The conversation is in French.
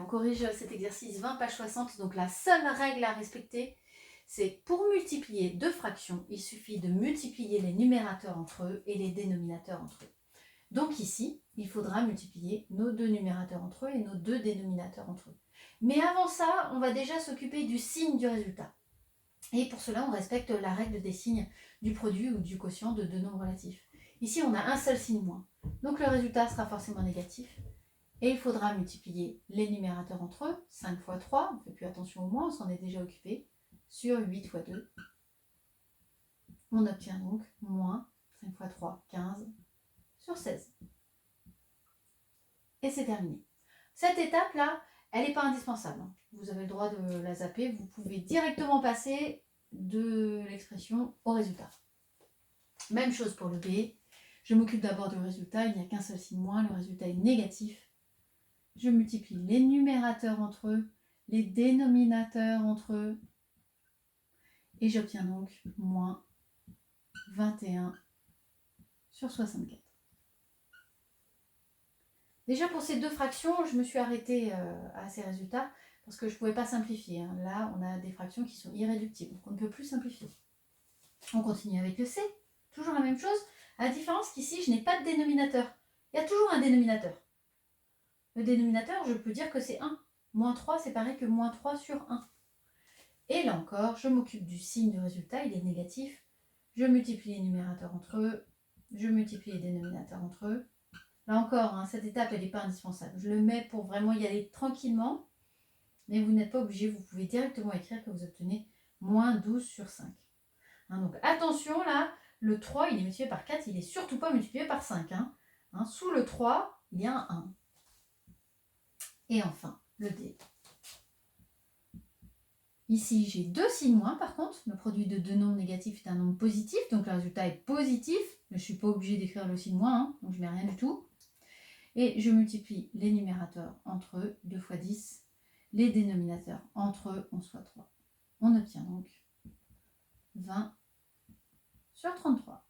corrige cet exercice 20 page 60. Donc la seule règle à respecter, c'est pour multiplier deux fractions, il suffit de multiplier les numérateurs entre eux et les dénominateurs entre eux. Donc ici, il faudra multiplier nos deux numérateurs entre eux et nos deux dénominateurs entre eux. Mais avant ça, on va déjà s'occuper du signe du résultat. Et pour cela, on respecte la règle des signes du produit ou du quotient de deux nombres relatifs. Ici, on a un seul signe moins. Donc le résultat sera forcément négatif. Et il faudra multiplier les numérateurs entre eux, 5 fois 3, on ne fait plus attention au moins, on s'en est déjà occupé, sur 8 fois 2. On obtient donc moins 5 fois 3, 15, sur 16. Et c'est terminé. Cette étape-là, elle n'est pas indispensable. Vous avez le droit de la zapper, vous pouvez directement passer de l'expression au résultat. Même chose pour le B. Je m'occupe d'abord du résultat, il n'y a qu'un seul signe moins, le résultat est négatif. Je multiplie les numérateurs entre eux, les dénominateurs entre eux, et j'obtiens donc moins 21 sur 64. Déjà pour ces deux fractions, je me suis arrêtée à ces résultats parce que je ne pouvais pas simplifier. Là, on a des fractions qui sont irréductibles, donc on ne peut plus simplifier. On continue avec le C, toujours la même chose, à la différence qu'ici, je n'ai pas de dénominateur. Il y a toujours un dénominateur. Le dénominateur, je peux dire que c'est 1. Moins 3, c'est pareil que moins 3 sur 1. Et là encore, je m'occupe du signe du résultat, il est négatif. Je multiplie les numérateurs entre eux, je multiplie les dénominateurs entre eux. Là encore, cette étape, elle n'est pas indispensable. Je le mets pour vraiment y aller tranquillement, mais vous n'êtes pas obligé, vous pouvez directement écrire que vous obtenez moins 12 sur 5. Donc attention, là, le 3, il est multiplié par 4, il n'est surtout pas multiplié par 5. Sous le 3, il y a un 1. Et enfin, le D. Ici, j'ai deux signes moins par contre. Le produit de deux nombres négatifs est un nombre positif, donc le résultat est positif. Mais je ne suis pas obligée d'écrire le signe moins, donc je ne mets rien du tout. Et je multiplie les numérateurs entre eux, 2 fois 10, les dénominateurs entre eux, 11 fois 3. On obtient donc 20 sur 33.